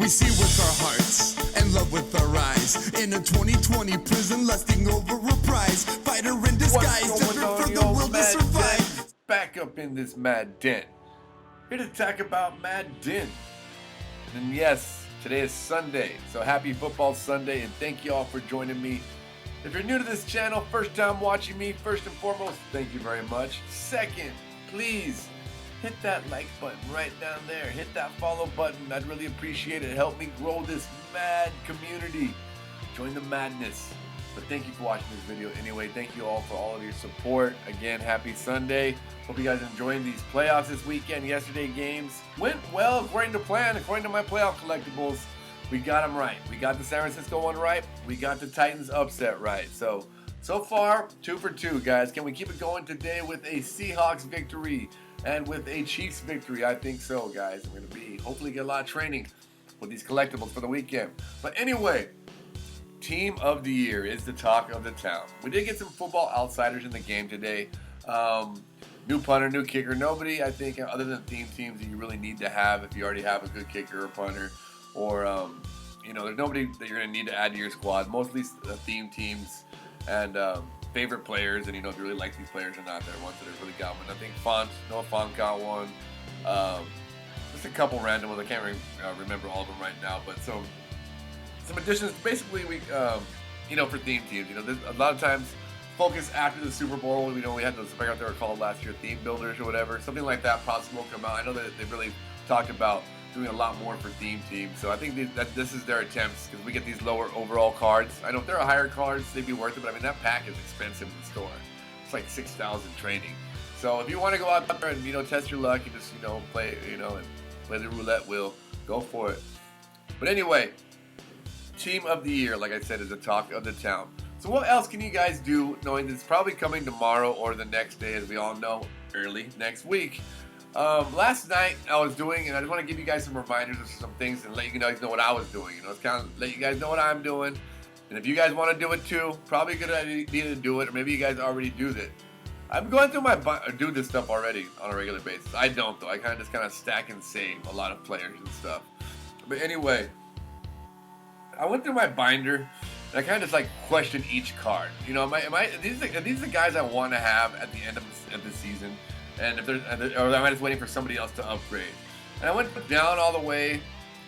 We see with our hearts and love with our eyes. In a 2020 prison, lusting over a prize. Fighter in disguise, desperate for the will to survive. Back up in this Madden. Here to talk about Madden. And yes, today is Sunday, so happy Football Sunday, and thank you all for joining me. If you're new to this channel, first time watching me, first and foremost, thank you very much. Second, please hit that like button right down there. Hit that follow button. I'd really appreciate it. Help me grow this mad community. Join the madness. But thank you for watching this video anyway. Thank you all for all of your support. Again, happy Sunday. Hope you guys enjoying these playoffs this weekend. Yesterday games went well according to plan, according to my playoff collectibles. We got them right. We got the San Francisco one right. We got the Titans upset right. So far, 2 for 2, guys. Can we keep it going today with a Seahawks victory and with a Chiefs victory? I think so, guys. I'm going to hopefully get a lot of training with these collectibles for the weekend. But anyway, Team of the Year is the talk of the town. We did get some football outsiders in the game today. New punter, new kicker. Nobody, I think, other than theme teams that you really need to have if you already have a good kicker or punter. Or, there's nobody that you're going to need to add to your squad. Mostly theme teams and favorite players. And, if you really like these players or not, they're ones that have really got one. I think Noah Font got one. Just a couple random ones. I can't remember all of them right now. But some additions. Basically, we, for theme teams. There's a lot of times focus after the Super Bowl. We had those, I forgot they were called last year, theme builders or whatever. Something like that possibly will come out. I know that they've really talked about doing a lot more for theme teams. So I think that this is their attempts, because we get these lower overall cards. I know if they're higher cards, they'd be worth it, but I mean, that pack is expensive in the store. It's like 6,000 training. So if you want to go out there and, test your luck and just, play, and play the roulette wheel, go for it. But anyway, Team of the Year, like I said, is the talk of the town. So what else can you guys do, knowing that it's probably coming tomorrow or the next day, as we all know, early next week? Last night I was doing, and I just want to give you guys some reminders of some things and let you guys know what I was doing. It's kind of let you guys know what I'm doing. And if you guys want to do it too, probably a good idea to do it, or maybe you guys already do that. I'm going through do this stuff already on a regular basis. I don't though. I kind of stack and save a lot of players and stuff. But anyway, I went through my binder. And I kind of just question each card. Are these the guys I want to have at the end of the season? And or am I just waiting for somebody else to upgrade? And I went down all the way,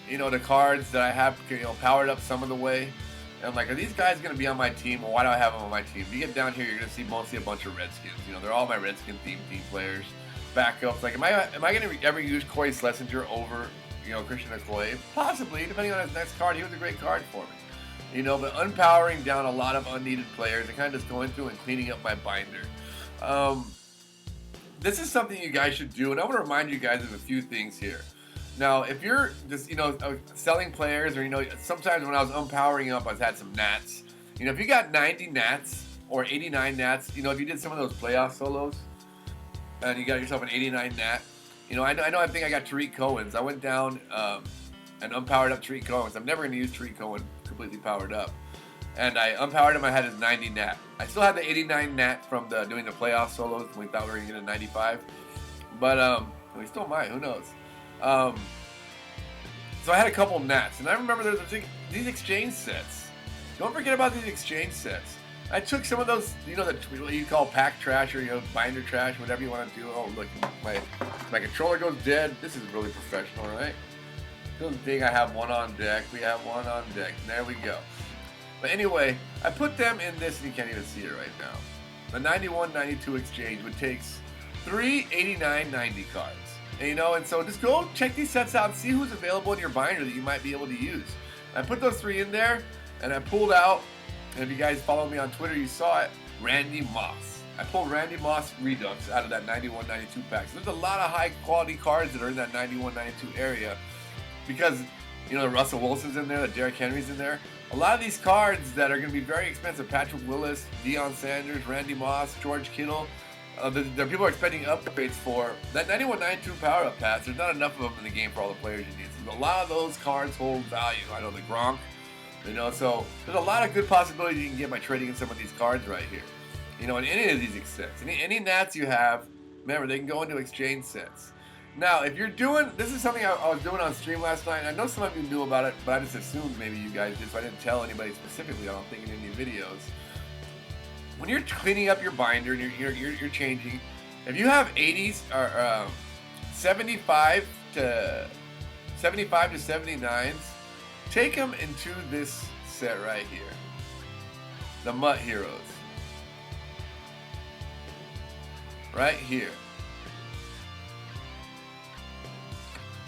the cards that I have, powered up some of the way. And I'm like, are these guys going to be on my team? Or why do I have them on my team? If you get down here, you're going to see mostly a bunch of Redskins. They're all my Redskin team players. Backups. Like, am I going to ever use Corey Schlesinger over, Christian Okoye? Possibly, depending on his next card. He was a great card for me. But unpowering down a lot of unneeded players and kind of just going through and cleaning up my binder. This is something you guys should do, and I want to remind you guys of a few things here. Now, if you're just, selling players, or, sometimes when I was unpowering up, I've had some nats. If you got 90 nats or 89 nats, if you did some of those playoff solos, and you got yourself an 89 nat, I think I got Tariq Cohen's. I went down and unpowered up Tariq Cohen's. I'm never going to use Tariq Cohen completely powered up. And I unpowered him. I had his 90 nat. I still had the 89 nat from doing the playoff solos. We thought we were going to get a 95. But we still might. Who knows? So I had a couple nats. And I remember there's these exchange sets. Don't forget about these exchange sets. I took some of those, what you call pack trash or, binder trash, whatever you want to do. Oh, look, my controller goes dead. This is really professional, right? Don't think I have one on deck. We have one on deck. There we go. But anyway, I put them in this, and you can't even see it right now. The 91-92 exchange, which takes 3 89-90 cards. And so just go check these sets out and see who's available in your binder that you might be able to use. I put those 3 in there, and I pulled out, and if you guys follow me on Twitter, you saw it, Randy Moss. I pulled Randy Moss Redux out of that 91-92 pack. So there's a lot of high-quality cards that are in that 91-92 area because, the Russell Wilson's in there, the Derrick Henry's in there. A lot of these cards that are going to be very expensive, Patrick Willis, Deion Sanders, Randy Moss, George Kittle, the people are expecting upgrades for. That 91-92 power-up pass, there's not enough of them in the game for all the players you need. So a lot of those cards hold value. I know the Gronk, so there's a lot of good possibilities you can get by trading in some of these cards right here. In any of these sets. Any nats you have, remember, they can go into exchange sets. Now, if you're doing, this is something I was doing on stream last night. I know some of you knew about it, but I just assumed maybe you guys did, so I didn't tell anybody specifically. I don't think in any videos. When you're cleaning up your binder and you're changing, if you have 80s or 75 to 79s, take them into this set right here, the Mutt Heroes, right here.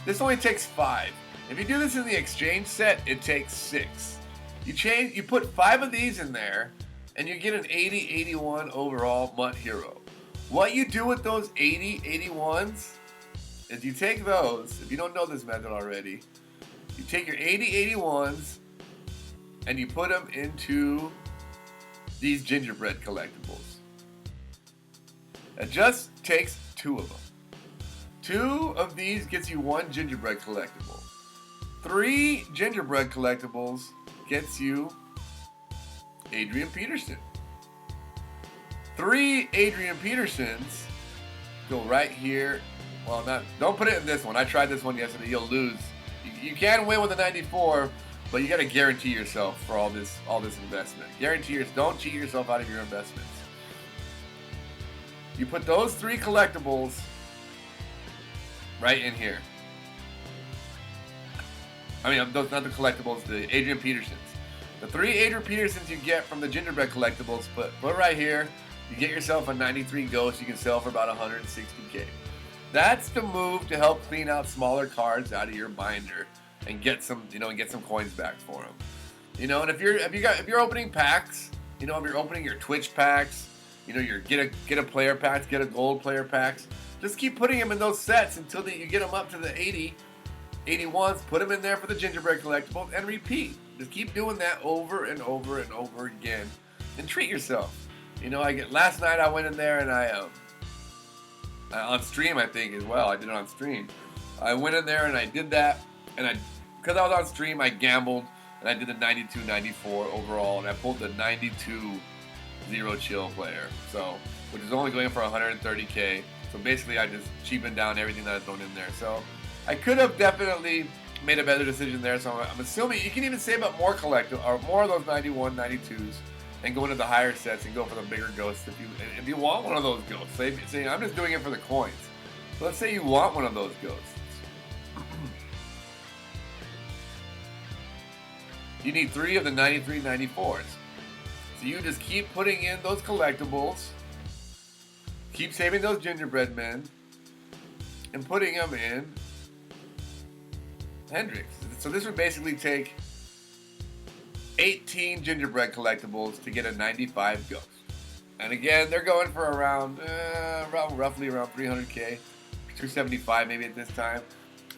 This only takes 5. If you do this in the exchange set, it takes 6. You put 5 of these in there, and you get an 80-81 overall Mutt Hero. What you do with those 80-81s is you take those, if you don't know this method already, you take your 80-81s and you put them into these gingerbread collectibles. It just takes 2 of them. 2 of these gets you 1 gingerbread collectible. 3 gingerbread collectibles gets you Adrian Peterson. 3 Adrian Petersons go right here. Well, don't put it in this one. I tried this one yesterday. You'll lose. You can win with a 94, but you got to guarantee yourself for all this investment. Don't cheat yourself out of your investments. You put those 3 collectibles right in here. I mean, those not the collectibles, the Adrian Petersons. The 3 Adrian Petersons you get from the gingerbread collectibles, put right here. You get yourself a 93 Ghost you can sell for about 160K. That's the move to help clean out smaller cards out of your binder and get some, coins back for them. And if you're opening packs, if you're opening your Twitch packs, your get a player packs, get a gold player packs, just keep putting them in those sets until you get them up to the 80, 81s, put them in there for the gingerbread collectibles, and repeat. Just keep doing that over and over and over again, and treat yourself. Last night I went in there and I on stream, I think as well. I did it on stream. I went in there and I did that, and because I was on stream, I gambled and I did the 92-94 overall, and I pulled the 92 Zero Chill player, which is only going for 130K. So basically, I just cheapened down everything that I thrown in there. So I could have definitely made a better decision there. So I'm assuming you can even save up more more of those 91, 92s, and go into the higher sets and go for the bigger ghosts if you want one of those ghosts. Say I'm just doing it for the coins. So let's say you want one of those ghosts. You need 3 of the 93, 94s. So you just keep putting in those collectibles, keep saving those gingerbread men, and putting them in Hendrix. So this would basically take 18 gingerbread collectibles to get a 95 Ghost. And again, they're going for roughly around 300K, 275 maybe at this time.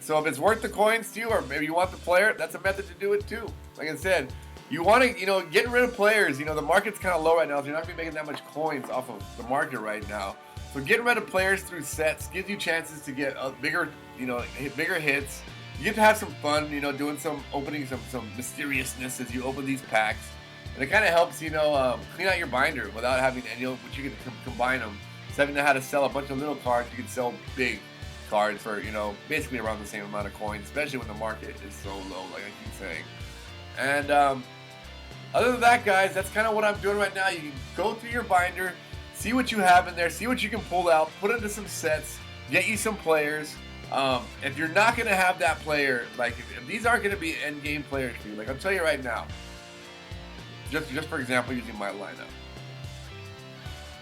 So if it's worth the coins to you, or maybe you want the player, that's a method to do it too. Like I said, you want to, getting rid of players, the market's kind of low right now, so you're not going to be making that much coins off of the market right now. So getting rid of players through sets gives you chances to get bigger hits. You get to have some fun, doing opening some mysteriousness as you open these packs. And it kind of helps, clean out your binder without having any, which you can combine them. So having to how to sell a bunch of little cards, you can sell big cards for, basically around the same amount of coins, especially when the market is so low, like I keep saying. And other than that, guys, that's kind of what I'm doing right now. You can go through your binder, see what you have in there, see what you can pull out, put into some sets, get you some players. If you're not going to have that player, like if these aren't going to be end game players for you, like I'll tell you right now, just for example, using my lineup.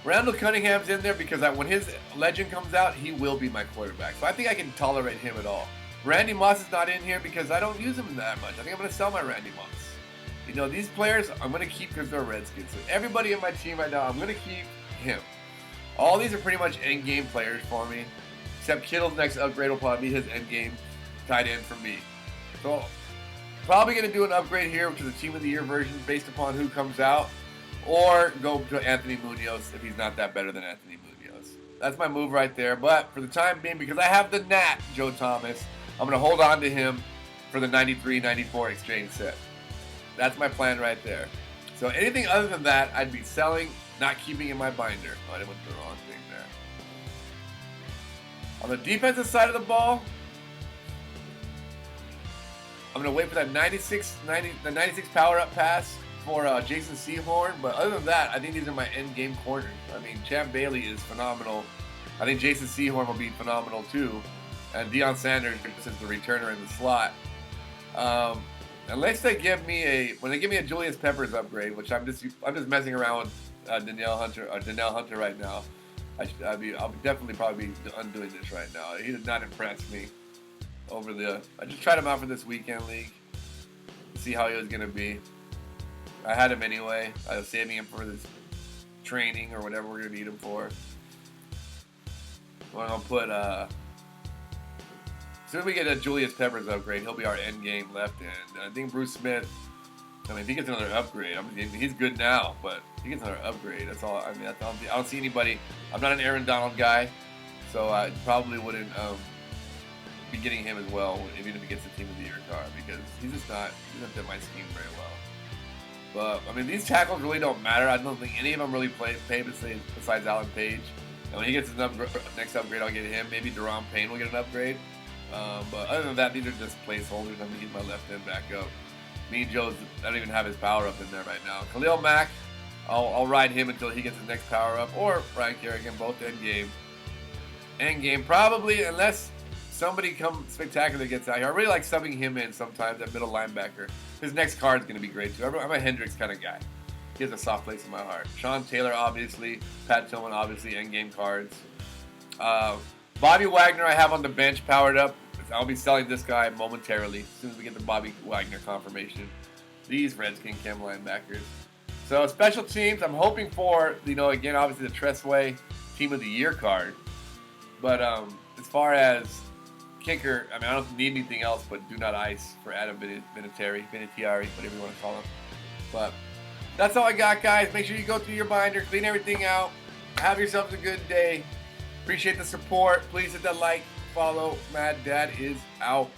Randall Cunningham's in there because when his legend comes out, he will be my quarterback. So I think I can tolerate him at all. Randy Moss is not in here because I don't use him that much. I think I'm going to sell my Randy Moss. These players I'm going to keep because they're Redskins. So everybody in my team right now, I'm going to keep him. All these are pretty much end game players for me. Except Kittle's next upgrade will probably be his end game tight end for me. So probably going to do an upgrade here to the Team of the Year version based upon who comes out. Or go to Anthony Munoz if he's not that better than Anthony Munoz. That's my move right there. But for the time being, because I have the Nat, Joe Thomas, I'm going to hold on to him for the 93-94 exchange set. That's my plan right there. So anything other than that, I'd be selling, not keeping in my binder. Oh, I went the wrong thing there. On the defensive side of the ball, I'm going to wait for that 96 power-up pass for Jason Sehorn. But other than that, I think these are my end-game corners. I mean, Champ Bailey is phenomenal. I think Jason Sehorn will be phenomenal too. And Deion Sanders is the returner in the slot. Unless they give me a Julius Peppers upgrade, which I'm just messing around with Danielle Hunter right now. I'll definitely probably be undoing this right now. He did not impress me I just tried him out for this weekend league to see how he was gonna be. I had him anyway. I was saving him for this training or whatever we're gonna need him for. I'm gonna put as soon as we get a Julius Peppers upgrade, he'll be our end game left end. And I think Bruce Smith, I mean, if he gets another upgrade, he's good now, but if he gets another upgrade, that's all. I mean, I don't see anybody. I'm not an Aaron Donald guy, so I probably wouldn't be getting him as well, even if he gets the Team of the Year card, because he doesn't fit my scheme very well. But I mean, these tackles really don't matter. I don't think any of them really pay besides Alan Page. And when he gets his next upgrade, I'll get him. Maybe Deron Payne will get an upgrade. But other than that, these are just placeholders. I mean, he's my left end backup. Mean Joe's, I don't even have his power up in there right now. Khalil Mack, I'll ride him until he gets his next power up. Or Ryan Kerrigan, both end game. End game, probably, unless somebody spectacular gets out here. I really like subbing him in sometimes, that middle linebacker. His next card is going to be great too. I'm a Hendricks kind of guy. He has a soft place in my heart. Sean Taylor, obviously. Pat Tillman, obviously, end game cards. Bobby Wagner, I have on the bench, powered up. I'll be selling this guy momentarily as soon as we get the Bobby Wagner confirmation. These Redskin Chem linebackers. So special teams, I'm hoping for, again, obviously the Tressway Team of the Year card. But as far as kicker, I mean, I don't need anything else but do not ice for Adam Vinatieri, whatever you want to call him. But that's all I got, guys. Make sure you go through your binder, clean everything out. Have yourselves a good day. Appreciate the support. Please hit that like, follow. Maddad is out.